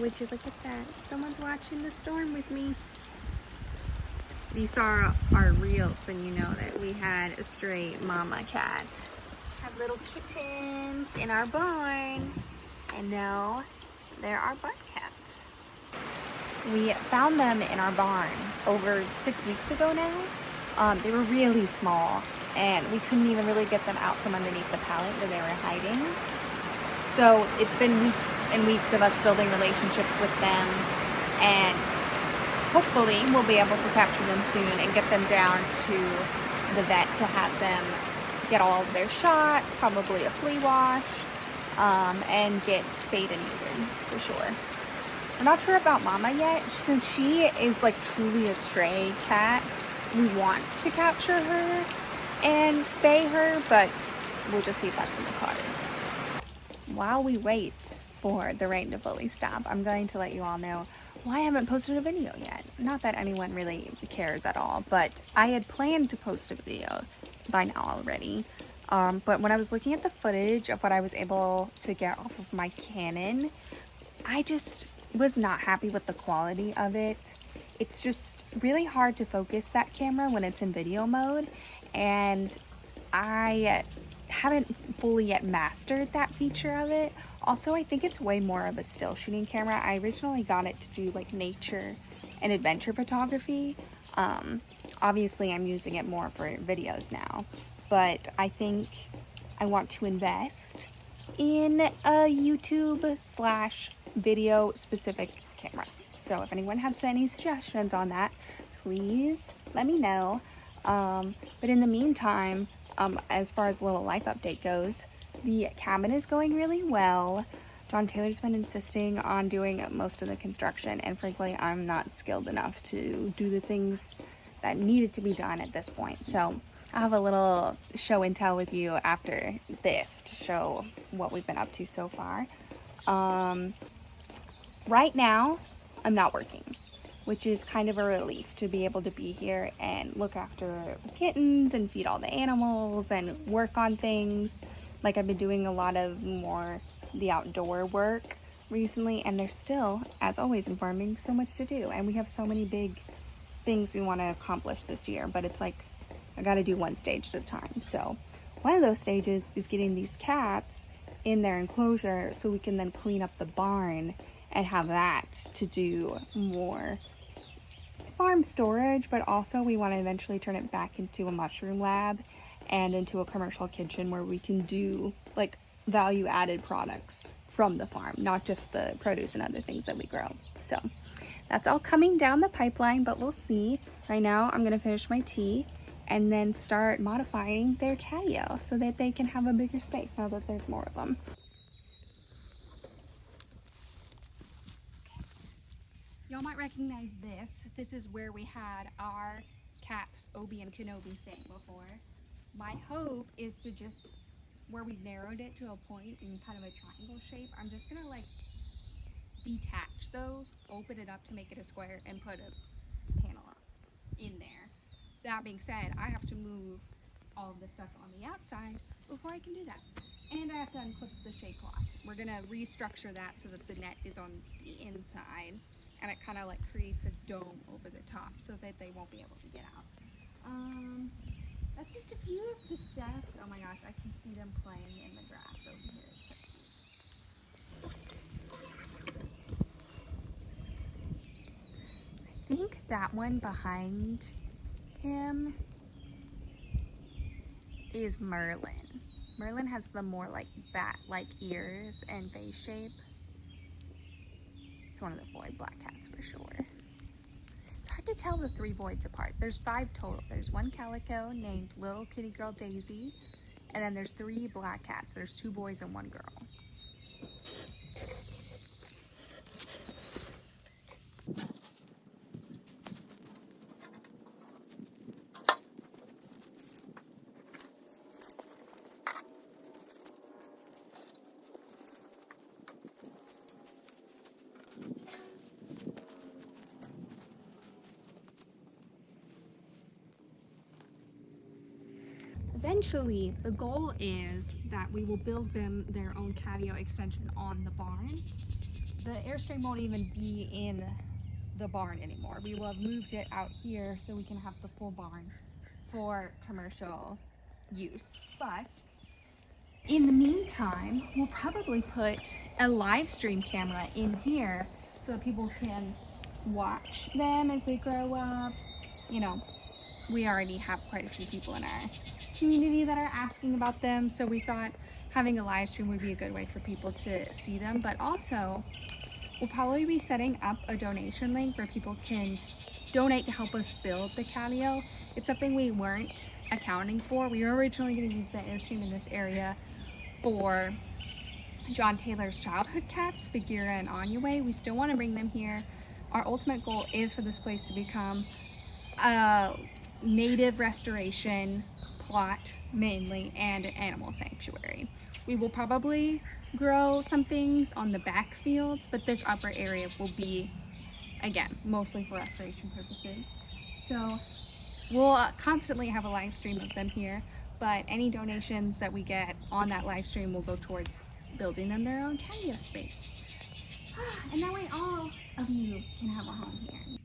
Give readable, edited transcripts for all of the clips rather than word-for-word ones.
would you look at that? Someone's watching the storm with me. If you saw our reels, then you know that we had a stray mama cat. Have little kittens in our barn, and now there are barn cats. We found them in our barn over 6 weeks ago now. They were really small, and we couldn't even really get them out from underneath the pallet where they were hiding. So it's been weeks and weeks of us building relationships with them, and hopefully we'll be able to capture them soon and get them down to the vet to have them get all of their shots, probably a flea wash, and get spayed and neutered for sure. We're not sure about Mama yet. Since she is like truly a stray cat, we want to capture her and spay her, but we'll just see if that's in the cards. While we wait for the rain to fully stop, I'm going to let you all know why I haven't posted a video yet. Not that anyone really cares at all, but I had planned to post a video by now already. But when I was looking at the footage of what I was able to get off of my Canon, I just was not happy with the quality of it. It's just really hard to focus that camera when it's in video mode, and I haven't fully yet mastered that feature of it. Also, I think it's way more of a still shooting camera. I originally got it to do like nature and adventure photography. Obviously I'm using it more for videos now, but I think I want to invest in a YouTube/video specific camera. So if anyone has any suggestions on that, please let me know. But in the meantime, as far as little life update goes, the cabin is going really well. John Taylor's been insisting on doing most of the construction, and frankly, I'm not skilled enough to do the things that needed to be done at this point. So I'll have a little show and tell with you after this to show what we've been up to so far. Right now, I'm not working, which is kind of a relief to be able to be here and look after the kittens and feed all the animals and work on things. Like, I've been doing a lot of more the outdoor work recently, and there's still, as always in farming, so much to do, and we have so many big things we want to accomplish this year, but it's like I got to do one stage at a time. So one of those stages is getting these cats in their enclosure so we can then clean up the barn and have that to do more farm storage, but also we want to eventually turn it back into a mushroom lab and into a commercial kitchen where we can do like value added products from the farm, not just the produce and other things that we grow. So that's all coming down the pipeline, but we'll see. Right now I'm going to finish my tea and then start modifying their catio so that they can have a bigger space now that there's more of them. Y'all might recognize this. This is where we had our cats, Obi and Kenobi, staying before. My hope is to just, where we've narrowed it to a point in kind of a triangle shape, I'm just gonna like detach those, open it up to make it a square, and put a panel up in there. That being said, I have to move all of the stuff on the outside before I can do that. And I have to unclip the shade cloth. We're gonna restructure that so that the net is on the inside, and it kind of like creates a dome over the top so that they won't be able to get out. That's just a few of the steps. Oh my gosh, I can see them playing in the grass over here. I think that one behind him is Merlin. Merlin has the more like bat-like ears and face shape. It's one of the boy black cats for sure. It's hard to tell the three voids apart. There's 5 total. There's one calico named Little Kitty Girl Daisy, and then there's 3 black cats. There's 2 boys and 1 girl. Eventually, the goal is that we will build them their own catio extension on the barn. the Airstream won't even be in the barn anymore. We will have moved it out here so we can have the full barn for commercial use. But in the meantime, we'll probably put a live stream camera in here so that people can watch them as they grow up. You know, we already have quite a few people in our community that are asking about them, so we thought having a live stream would be a good way for people to see them. But also, we'll probably be setting up a donation link where people can donate to help us build the catio. It's something we weren't accounting for. We were originally going to use the Airstream in this area for John Taylor's childhood cats, Bagheera and Anyaway. We still want to bring them here. Our ultimate goal is for this place to become a native restoration plot mainly and an animal sanctuary. We will probably grow some things on the back fields, but this upper area will be, again, mostly for restoration purposes. So we'll constantly have a live stream of them here, but any donations that we get on that live stream will go towards building them their own catio space. And that way all of you can have a home here.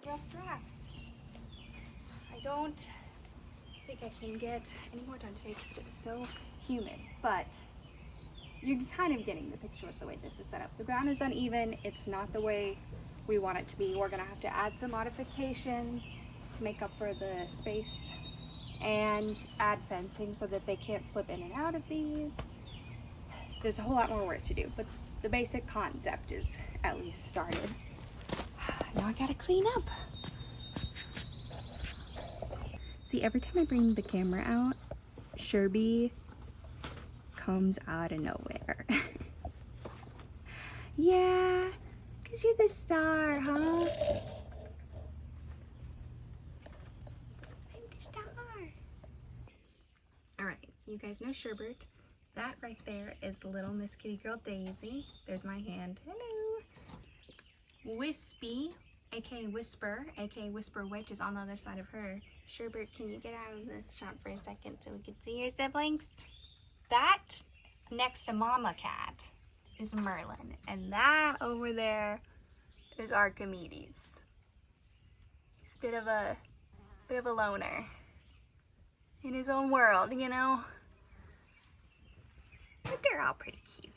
Rough draft. I don't think I can get any more done today because it's so humid, but you're kind of getting the picture with the way this is set up. The ground is uneven. It's not the way we want it to be. We're gonna have to add some modifications to make up for the space and add fencing so that they can't slip in and out of these. There's a whole lot more work to do, but the basic concept is at least started. Now I gotta clean up. See, every time I bring the camera out, Sherby comes out of nowhere. Yeah, because you're the star, huh? I'm the star. All right, you guys know Sherbert. That right there is little Miss Kitty Girl Daisy. There's my hand. Hello. Wispy, aka Whisper, aka Whisper Witch, is on the other side of her. Sherbert, can you get out of the shot for a second so we can see your siblings? That next to Mama Cat is Merlin, and that over there is Archimedes. He's a bit of a loner in his own world, you know. Adorable. they're all pretty cute.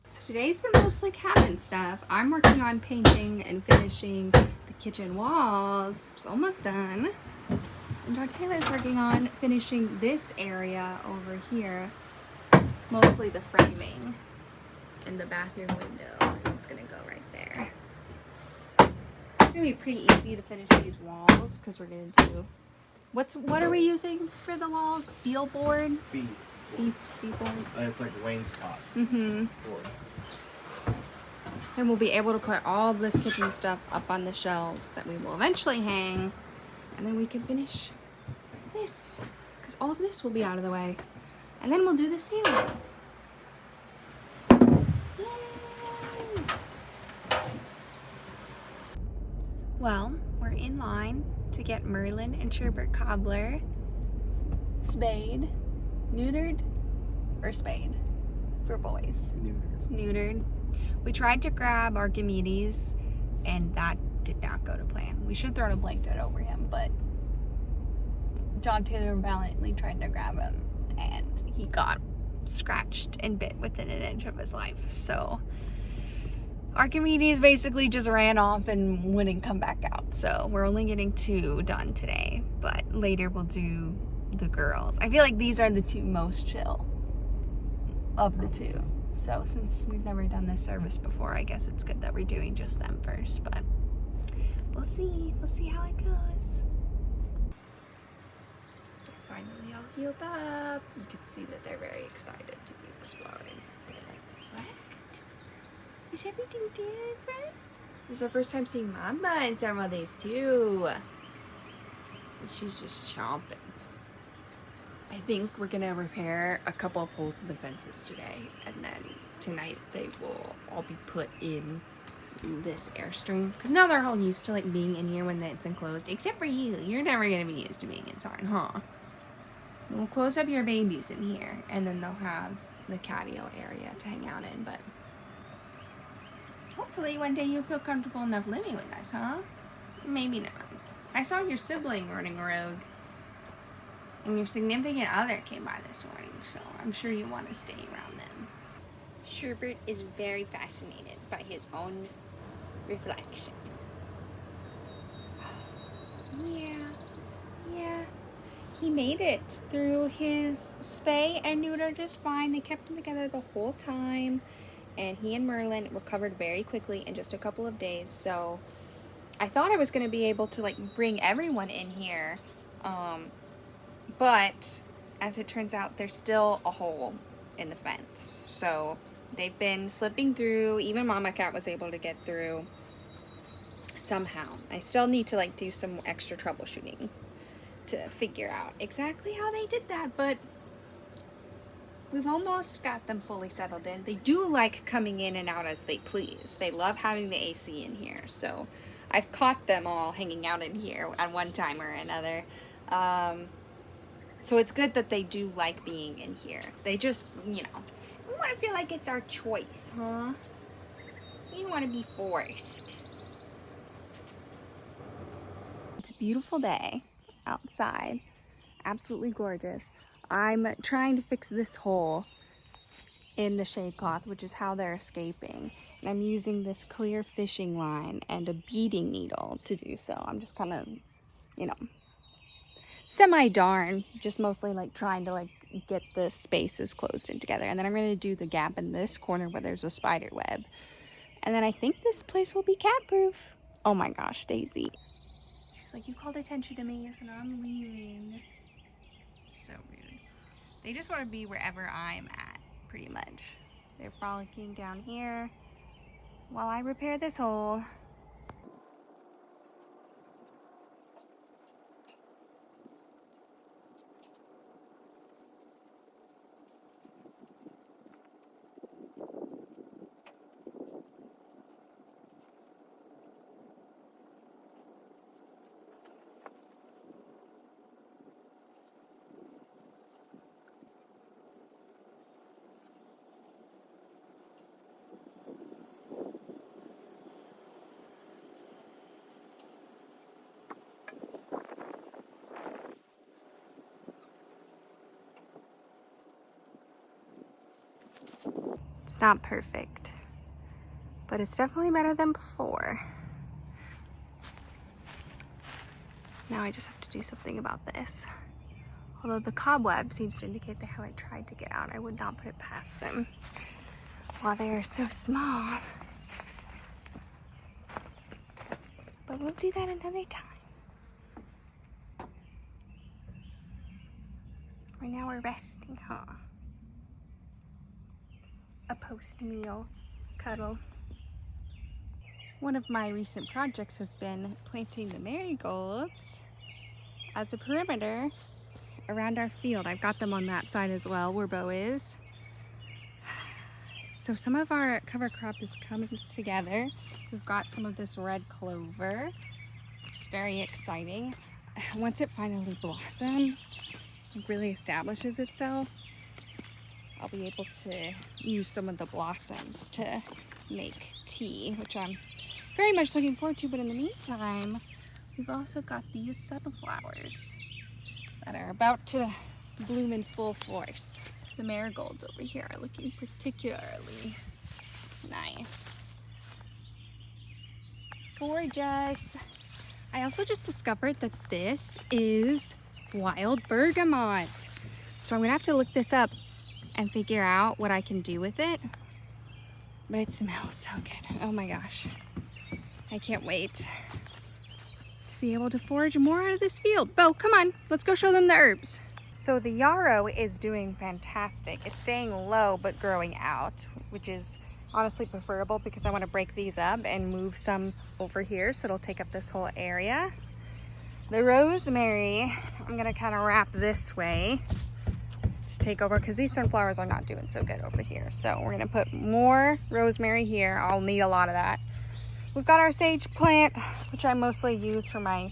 So today's been mostly cabin stuff. I'm working on painting and finishing the kitchen walls, which is almost done. And Dr. Taylor's working on finishing this area over here, mostly the framing and the bathroom window. It's gonna go right there. It's gonna be pretty easy to finish these walls because we're gonna do what are we using for the walls? Beal board? Bead. Bead board. It's like wainscot. Board. Then we'll be able to put all of this kitchen stuff up on the shelves that we will eventually hang, and then we can finish this because all of this will be out of the way, and then we'll do the ceiling. Yay! Well, we're in line to get Merlin and Sherbert Cobbler spayed, neutered, or spayed for boys. Neutered. We tried to grab Archimedes, and that did not go to plan. We should throw a blanket over him, but John Taylor valiantly tried to grab him, and he got scratched and bit within an inch of his life. So Archimedes basically just ran off and wouldn't come back out. So we're only getting 2 done today, but later we'll do the girls. I feel like these are the 2 most chill of the 2. So since we've never done this service before, I guess it's good that we're doing just them first, but we'll see. We'll see how it goes. They're finally all healed up. You can see that they're very excited to be exploring. They're like, what? Is everything different? This is our first time seeing Mama in several days too. And she's just chomping. I think we're gonna repair a couple of holes in the fences today, and then tonight they will all be put in this Airstream. Because now they're all used to like being in here when it's enclosed, except for you. You're never gonna be used to being inside, huh? We'll close up your babies in here, and then they'll have the catio area to hang out in, but hopefully one day you'll feel comfortable enough living with us, huh? Maybe not. I saw your sibling running rogue, and your significant other came by this morning, so I'm sure you want to stay around them. Sherbert is very fascinated by his own reflection. Yeah. He made it through his spay and neuter just fine. They kept him together the whole time, and he and Merlin recovered very quickly in just a couple of days. So I thought I was going to be able to like bring everyone in here, but as it turns out, there's still a hole in the fence. So they've been slipping through. Even Mama Cat was able to get through somehow. I still need to like do some extra troubleshooting to figure out exactly how they did that, but we've almost got them fully settled in. They do like coming in and out as they please. They love having the AC in here, so I've caught them all hanging out in here at one time or another. So it's good that they do like being in here. They just, you know, we want to feel like it's our choice, huh? You want to be forced. It's a beautiful day outside. Absolutely gorgeous. I'm trying to fix this hole in the shade cloth, which is how they're escaping. And I'm using this clear fishing line and a beading needle to do so. I'm just kind of, you know, semi-darn, just mostly like trying to like get the spaces closed in together. And then I'm going to do the gap in this corner where there's a spider web. And then I think this place will be cat-proof. Oh my gosh, Daisy. She's like, you called attention to me, and I'm leaving. So rude. They just want to be wherever I'm at, pretty much. They're frolicking down here while I repair this hole. It's not perfect, but it's definitely better than before. Now I just have to do something about this. Although the cobweb seems to indicate they haven't tried to get out, I would not put it past them while they are so small. But we'll do that another time. Right now we're resting, huh? A post-meal cuddle. One of my recent projects has been planting the marigolds as a perimeter around our field. I've got them on that side as well where Bo is. So some of our cover crop is coming together. We've got some of this red clover, which is very exciting. Once it finally blossoms, it really establishes itself, I'll be able to use some of the blossoms to make tea, which I'm very much looking forward to. But in the meantime, we've also got these sunflowers that are about to bloom in full force. The marigolds over here are looking particularly nice. Gorgeous. I also just discovered that this is wild bergamot. So I'm gonna have to look this up and figure out what I can do with it. But it smells so good. Oh my gosh. I can't wait to be able to forage more out of this field. Bo, come on, let's go show them the herbs. So the yarrow is doing fantastic. It's staying low but growing out, which is honestly preferable because I want to break these up and move some over here so it'll take up this whole area. The rosemary, I'm gonna kind of wrap this way to take over because these sunflowers are not doing so good over here. So we're gonna put more rosemary here. I'll need a lot of that. We've got our sage plant, which I mostly use for my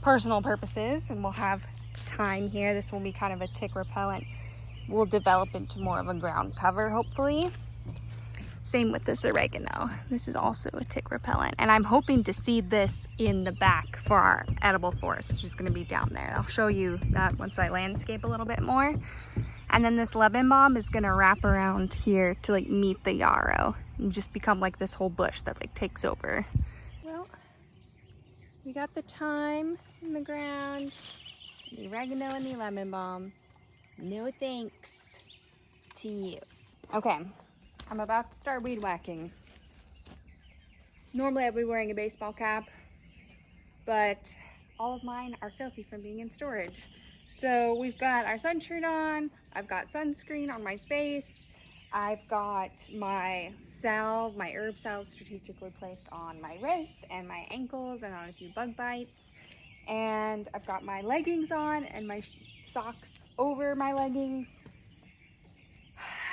personal purposes, and we'll have thyme here. This will be kind of a tick repellent. We'll develop into more of a ground cover, hopefully. Same with this oregano. This is also a tick repellent. And I'm hoping to seed this in the back for our edible forest, which is gonna be down there. I'll show you that once I landscape a little bit more. And then this lemon balm is gonna wrap around here to like meet the yarrow and just become like this whole bush that like takes over. Well, we got the thyme in the ground, the oregano and the lemon balm. No thanks to you. Okay. I'm about to start weed whacking. Normally I'd be wearing a baseball cap, but all of mine are filthy from being in storage. So we've got our sun shirt on, I've got sunscreen on my face, I've got my salve, my herb salve strategically placed on my wrists and my ankles and on a few bug bites. And I've got my leggings on and my socks over my leggings.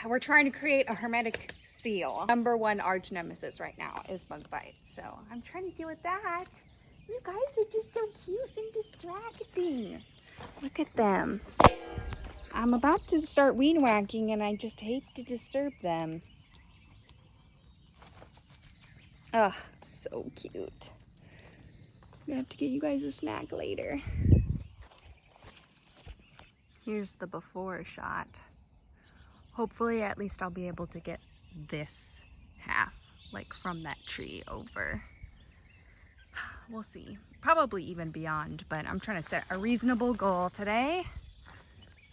We're trying to create a hermetic seal. Number one arch nemesis right now is bug bites. So I'm trying to deal with that. You guys are just so cute and distracting. Look at them. I'm about to start weed whacking and I just hate to disturb them. Ugh, so cute. I'm gonna have to get you guys a snack later. Here's the before shot. Hopefully, at least I'll be able to get this half, like from that tree over. We'll see. Probably even beyond, but I'm trying to set a reasonable goal today.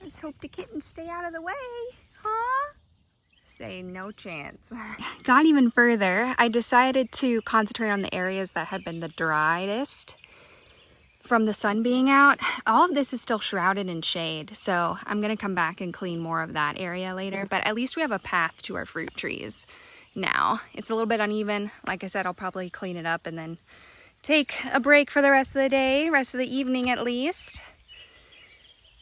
Let's hope the kittens stay out of the way, huh? Say no chance. Got even further. I decided to concentrate on the areas that had been the driest from the sun being out. All of this is still shrouded in shade, so I'm gonna come back and clean more of that area later, but at least we have a path to our fruit trees now. It's a little bit uneven. Like I said, I'll probably clean it up and then take a break for the rest of the day, rest of the evening at least,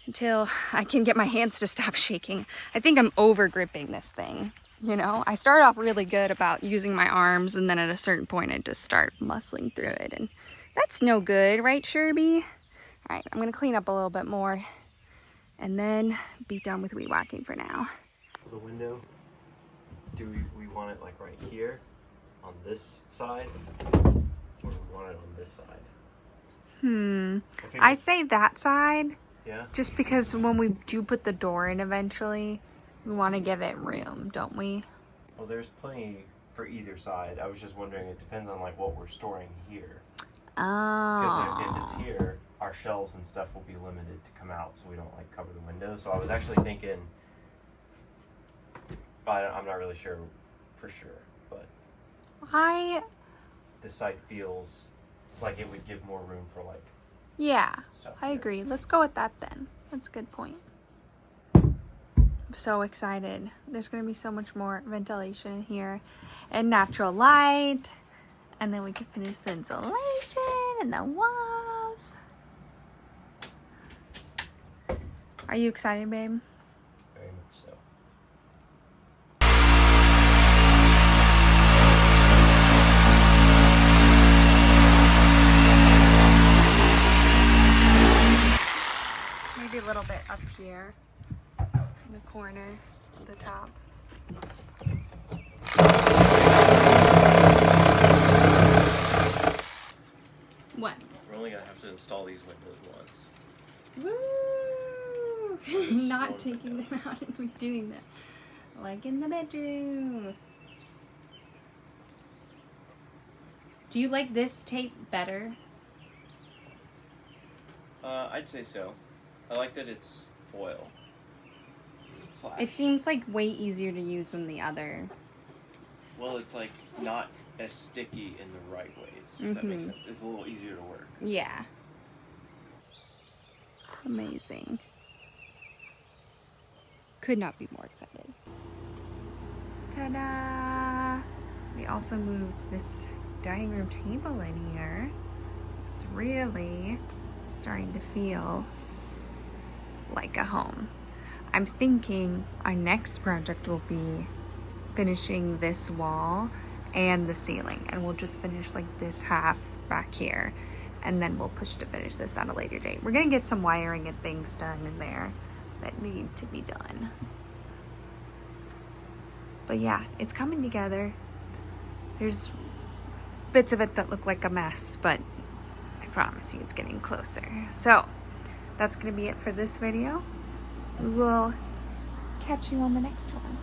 until I can get my hands to stop shaking. I think I'm over gripping this thing. You know, I start off really good about using my arms, and then at a certain point I just start muscling through it, and that's no good, right, Sherby? All right, I'm gonna clean up a little bit more and then be done with weed whacking for now. The window, do we want it like right here on this side, or do we want it on this side? I say that side. Yeah? Just because when we do put the door in eventually, we want to give it room, don't we? Well, there's plenty for either side. I was just wondering, it depends on like what we're storing here. Because if it's Oh. here, our shelves and stuff will be limited to come out, so we don't like cover the window. So I was actually thinking, I'm not really sure for sure, but this side feels like it would give more room for like Yeah, stuff I here. agree. Let's go with that then. That's a good point. I'm so excited. There's going to be so much more ventilation here and natural light. And then we can finish the insulation and the walls. Are you excited, babe? Very much so. Maybe a little bit up here in the corner, the top. What? We're only gonna have to install these windows once. Woo! Just Not one taking window. them out and redoing them. Like in the bedroom. Do you like this tape better? I'd say so. I like that it's foil. Flash. It seems like way easier to use than the other. Well, it's like not as sticky in the right ways, if that makes sense. It's a little easier to work. Yeah. Amazing. Could not be more excited. Ta-da! We also moved this dining room table in here. So it's really starting to feel like a home. I'm thinking our next project will be finishing this wall and the ceiling, and we'll just finish like this half back here, and then we'll push to finish this at a later date. We're gonna get some wiring and things done in there that need to be done. But yeah, it's coming together. There's bits of it that look like a mess, but I promise you it's getting closer. So that's gonna be it for this video. We will catch you on the next one.